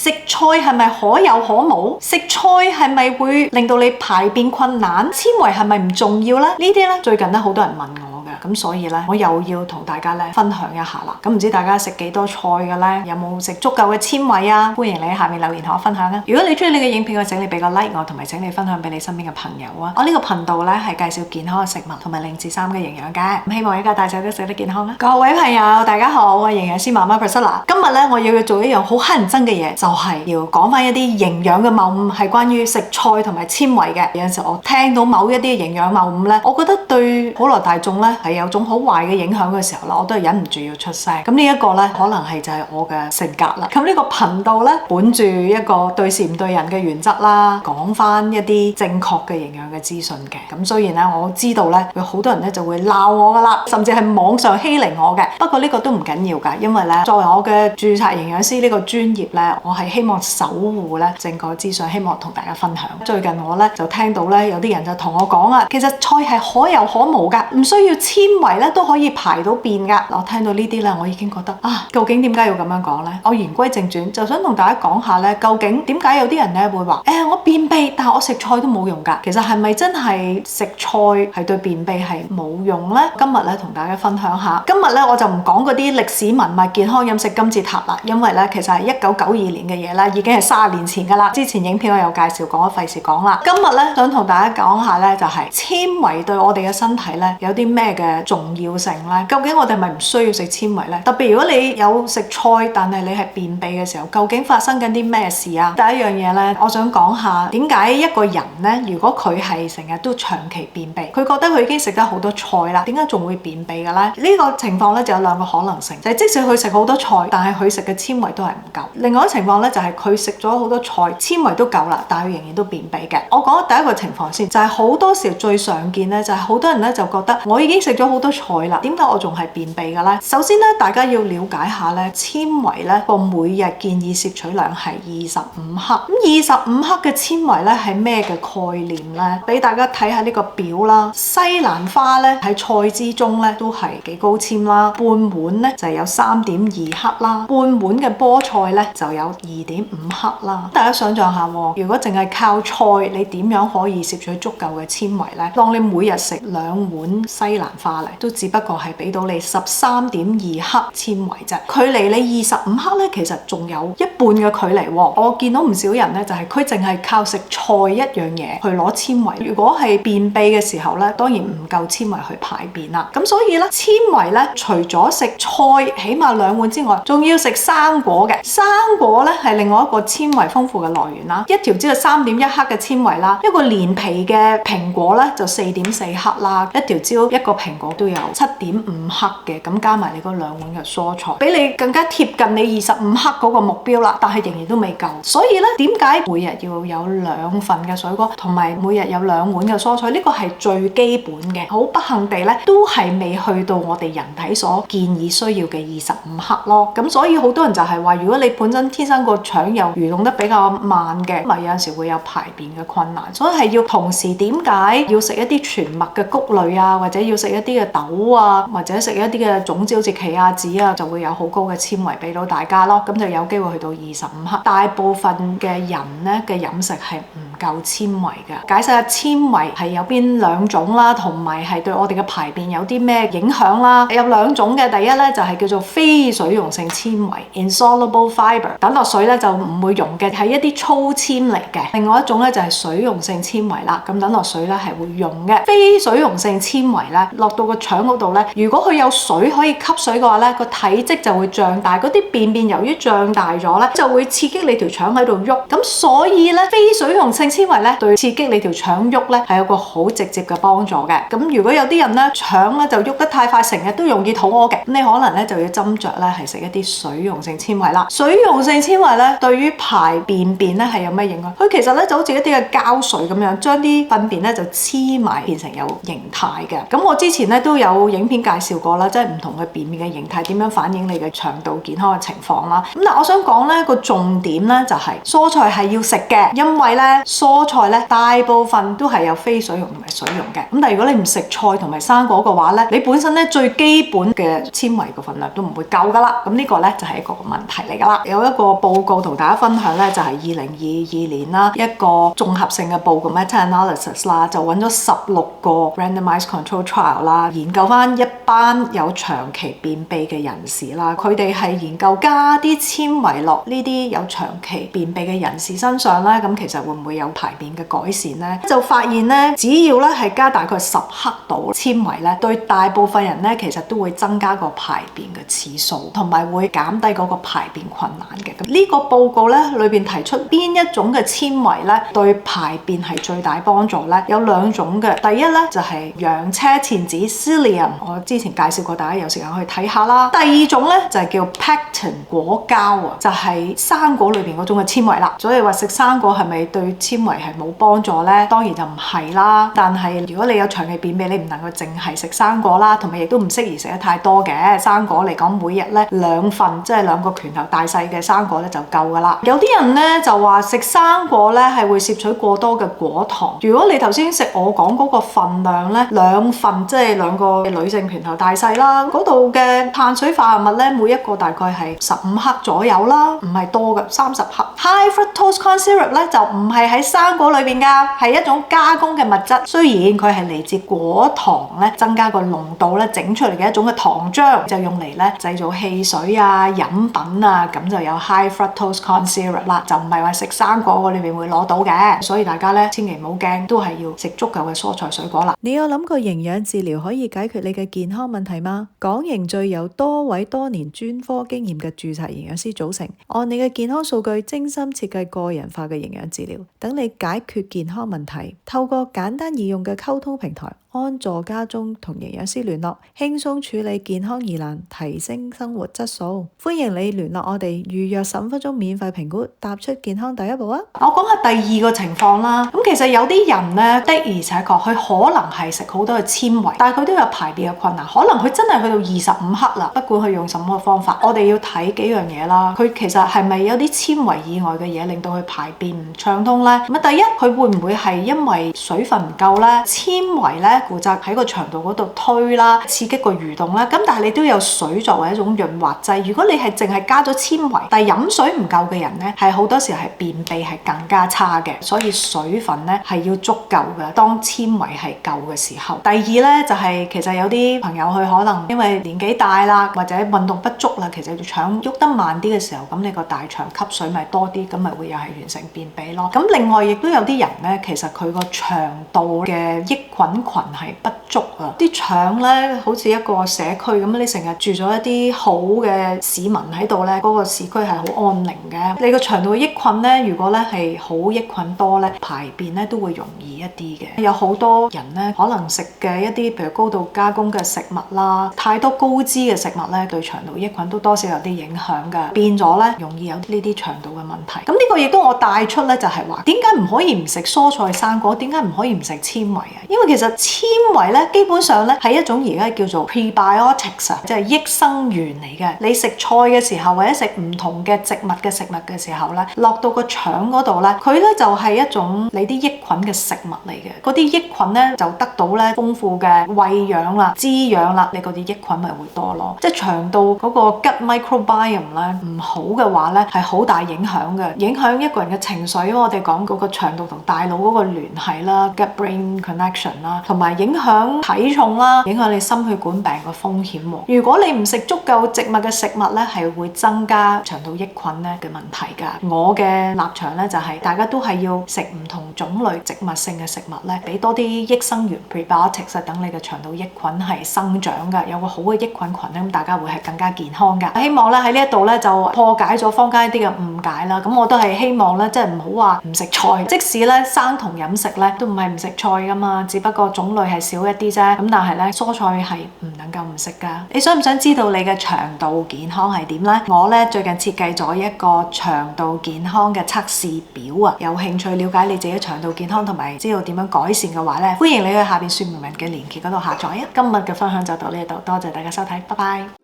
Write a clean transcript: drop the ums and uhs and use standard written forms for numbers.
食菜係咪可有可無？食菜係咪會令到你排便困難？纖維係咪唔重要呢？呢啲呢，最近咧好多人問我嘅，咁所以呢，我又要同大家咧分享一下啦。咁唔知大家食幾多菜嘅呢？有冇食足夠嘅纖維啊？歡迎你喺下面留言同我分享啊！如果你中意呢個影片，我請你俾個 like 我，同埋請你分享俾你身邊嘅朋友啊！我呢個頻道咧係介紹健康嘅食物同埋0至3嘅營養嘅，咁希望一家大細都食得健康啊！各位朋友，大家好，我係營養師媽媽 Priscilla。今日咧我要做一樣好乞人憎嘅嘢，就係要講翻一啲營養嘅謬誤，係關於食菜同埋纖維嘅。有陣時我聽到某一啲營養謬誤咧，我覺得對普羅大眾咧係有種好壞嘅影響嘅時候啦，我都係忍唔住要出聲。咁呢一個咧，可能係就係我嘅性格啦。咁呢個頻道咧，本住一個對事唔對人嘅原則啦，講翻一啲正確嘅營養嘅資訊嘅。咁雖然咧，我知道咧，有好多人咧就會鬧我噶啦，甚至係網上欺凌我嘅。不過呢個都唔緊要噶，因為咧，作為我嘅註冊營養師呢個專業咧，我係希望守護咧正確資訊，希望同大家分享。最近我咧就聽到咧有啲人就同我講啊，其實菜係可有可無噶，唔需要纖維咧都可以排到便噶。我聽到呢啲咧，我已經覺得啊，究竟點解要咁樣講咧？我言歸正傳，就想同大家講下咧，究竟點解有啲人咧會話我便秘，但係我食菜都冇用噶？其實係咪真係食菜係對便秘係冇用咧？今日咧同大家分享下。今日咧我就唔講嗰啲歷史文物健康飲食金字塔啦，因為咧其實係1992年嘅嘢啦，已經係30年前噶啦。之前影片我有介紹過，我費事講啦。今日咧想同大家講下咧，就係纖維對我哋嘅身體咧有啲咩嘅重要性咧？究竟我哋係咪唔需要食纖維咧？特別如果你有食菜，但係你係便秘嘅時候，究竟發生緊啲咩事啊？第一樣嘢咧，我想講下點解一個人咧，如果佢係成日都長期便秘，佢覺得佢已經食得好多菜啦，點解仲會便秘嘅咧？呢個情況咧就有兩個可能性，就係即使佢食好多菜，但係佢食嘅纖維都係唔夠。另外一個情況咧就係佢食咗好多菜，纖維都夠啦，但係佢仍然都便秘嘅。我講第一個情況先，就係好多時最常見咧，就係好多人咧就覺得我已經食咗好多菜啦，點解我仲係便秘嘅咧？首先咧，大家要了解下咧，纖維咧個每日建議攝取量係25克。咁25克嘅纖維咧係咩嘅概念咧？俾大家睇下呢個表啦。西蘭花咧喺菜之中咧都係幾高纖啦，半碗咧就有3.2克啦，半碗嘅菠菜咧就有2.5克啦。大家想象下，如果淨係靠菜，你點樣可以攝取足夠嘅纖維咧？當你每日食2碗西蘭花嚟，都只不過係俾到你13.2克纖維啫，距離你25克咧，其實仲有一半嘅距離。我見到唔少人咧，就係佢淨係靠食菜一樣嘢去攞纖維。如果係便秘嘅時候咧，當然唔夠纖維去排便啦。咁所以咧，纖維咧除咗食菜起碼2碗之外，仲要食生果嘅。生果咧係另外一個纖維豐富嘅來源啦。一條只有3.1克嘅纖維啦，一個連皮嘅蘋果咧就4.4克啦，一條蕉一個蘋果都有7.5克嘅，咁加埋你嗰2碗嘅蔬菜，比你更加貼近你25克嗰個目標啦，但係仍然都未夠。所以咧，點解每日要有2份嘅水果，同埋每日有2碗嘅蔬菜？呢個係最基本嘅。好不幸地咧，都係未去到我哋人體所建議需要嘅25克咯。咁所以好多人就係話，如果你本身天生個腸又蠕動得比較慢嘅，咪有陣時會有排便嘅困難。所以係要同時點解要食一啲全麥嘅穀類啊，或者要食一啲嘅豆啊，或者食一啲嘅種子好似奇亞籽啊，就會有好高嘅纖維俾到大家咯。咁就有機會去到25克。大部分嘅人咧嘅飲食係唔夠纖維嘅。解釋下纖維係有邊2種啦，同埋係對我哋嘅排便有啲咩影響啦。有2種嘅，第一咧就係叫做非水溶性纖維 （insoluble fiber），等落水咧就唔會溶嘅，係一啲粗纖嚟嘅。另外一種咧就係水溶性纖維啦，咁等落水咧係會溶嘅。非水溶性纖維咧落到個腸嗰度咧，如果佢有水可以吸水嘅話咧，個體積就會脹大，嗰啲便便由於脹大咗咧，就會刺激你條腸喺度喐。咁所以咧，非水溶性纖維咧對刺激你條腸喐咧係有個好直接嘅幫助嘅。咁如果有啲人咧腸咧就喐得太快，成日都容易肚屙嘅，咁你可能咧就要斟酌咧係食一啲水溶性纖維啦。水溶性纖維咧對於排便咧係有咩影響？佢其實咧就好似一啲嘅膠水咁樣，將啲糞便咧就黐埋變成有形態嘅。咁我之前咧都有影片介紹過啦，即係唔同嘅便便嘅形態點樣反映你嘅腸道健康嘅情況啦。咁但我想講咧個重點咧就係蔬菜係要食嘅，因為咧蔬菜咧大部分都係有非水溶同埋水溶嘅。咁但係如果你唔食菜同埋生果嘅話咧，你本身咧最基本嘅纖維嘅份量都唔會夠噶啦。咁呢個咧就係一個問題嚟噶啦。有一個報告同大家分享咧，就係2022年啦，一個綜合性嘅報告 meta-analysis 啦，就揾咗16個 randomized control trial 啦，研究翻一班有長期便秘嘅人士啦，佢哋係研究加啲纖維落呢啲有長期便秘嘅人士身上咧，咁其實會唔會有排便嘅改善咧？就發現咧，只要咧係加大概10克度纖維咧，對大部分人咧其實都會增加個排便嘅次數，同埋會減低嗰個排便困難嘅。咁呢個報告咧裏邊提出邊一種嘅纖維咧對排便係最大幫助咧？有2種嘅。第一咧就係洋車前子 psyllium， 我之前介紹過，大家有時間去睇下啦。第二種咧就係叫 pectin 果膠啊，就係生果裏邊嗰種嘅纖維啦。所以話食生果係咪對纖維係冇幫助咧？當然就唔係啦。但係如果你有長期便秘，你唔能夠淨係食生果啦，同埋亦都唔適宜食得太多嘅。生果嚟講，每日咧2份，即係2個拳頭大細嘅生果咧就夠噶啦。有啲人咧就話食生果咧係會攝取過多嘅果糖。如果你頭先食我講嗰個份量咧，2份即係2個女性拳頭大細啦，嗰度嘅碳水化合物咧每一個大概係15克左右啦，唔係多嘅，30克。High fructose corn syrup 咧就唔係喺生果裏邊㗎，係一種加工嘅物質。雖然佢係嚟自果糖咧，增加個濃度咧，整出嚟嘅一種嘅糖漿，就用嚟咧製造汽水啊、飲品啊，咁就有 high fructose corn syrup 啦，就唔係話食生果嗰裏邊會攞到嘅。所以大家咧千祈唔好驚，都係要食足夠嘅蔬菜水果啦。你有諗過營養治療可以解決你嘅健康問題嗎？港營聚由多位多年專科經驗嘅註冊營養師組成，按你嘅健康數據精心設計個人化嘅營養治療，等你解決健康問題。透過簡單易用嘅溝通平台，安坐家中同營養師聯絡，輕鬆處理健康疑難，提升生活質素。歡迎你聯絡我哋，預約15分鐘免費評估，踏出健康第一步啊！我講下第2個情況啦。咁其實有啲人咧的而且確佢可能係食好多嘅纖維，但係佢都有排便嘅困難，可能佢真係去到25克啦。不管佢用什麼方法，我哋要睇幾樣嘢啦。佢其實係咪有啲纖維以外嘅嘢令到佢排便唔暢通咧？咁第一，佢會唔會係因為水分唔夠咧？纖維咧負責喺個腸道嗰度推啦，刺激個蠕動啦。咁但係你都有水作為一種潤滑劑。如果你係淨係加咗纖維，但係飲水唔夠嘅人咧，係好多時候係便秘係更加差嘅。所以水分咧係要足夠嘅，當纖維係夠嘅時候。第二咧就係其實有啲朋友佢可能因為年紀大啦，或者運動不足啦，其實腸喐得慢啲嘅時候，咁你個大腸吸水咪多啲，咁咪會又係完成便秘咯。咁另外亦都有啲人咧，其實佢個腸道嘅益菌群係不足啊，啲腸咧好似一個社區咁，你成日住咗一啲好嘅市民喺度咧，嗰個市區係好安寧嘅。你個腸道益菌咧，如果咧係好益菌多咧，排便咧都會容易一啲嘅。有好多人咧可能食嘅一啲譬如高度加工嘅食物啦，太多高脂嘅食物咧，對腸道益菌都多少有啲影響㗎，變咗咧容易有呢啲腸道嘅問題。咁呢個亦都我帶出咧就係話，點解唔可以唔食蔬菜生果？點解唔可以唔食纖維啊？因為其實纖維咧基本上咧係一種而家叫做 prebiotics 啊，即係益生元嚟嘅。你食菜嘅時候或者食唔同嘅植物嘅食物嘅時候咧，落到個腸嗰度咧，佢咧就係一種你啲益菌嘅食物嚟嘅。嗰啲益菌咧就得到咧豐富嘅餵養啦、滋養啦，你嗰啲益菌咪會多咯。即係腸道嗰個 gut microbiome 咧唔好嘅話咧，係好大影響嘅，影響一個人嘅情緒。因為我哋講嗰個腸道同大腦嗰個聯繫啦 ，gut brain connection 啦，同埋影響體重啦，影響你心血管病嘅風險。如果你唔食足夠植物嘅食物咧，係會增加腸道益菌咧嘅問題㗎。我嘅立場咧就係大家都係要食唔同種類植物性嘅食物咧，俾多啲益生元 prebiotics 等你嘅腸道益菌係生長㗎，有個好嘅益菌群咧，咁大家會係更加健康㗎。希望咧喺呢一度咧就破解咗坊間一啲嘅誤解啦。咁我都係希望咧，即係唔好話唔食菜，即使咧生酮飲食咧都唔係唔食菜㗎嘛，只不過種類係少一啲啫。咁但係咧蔬菜係唔能夠唔食㗎。你想唔想知道你嘅腸道健康係點咧？我咧最近設計咗一個腸道健康嘅測試表啊，有興趣了解你自己腸道健康同埋知道點樣改善嘅話咧，歡迎你去下邊說明文嘅連結嗰度下載啊。今日嘅分享就到呢度，多謝大家收睇，拜拜。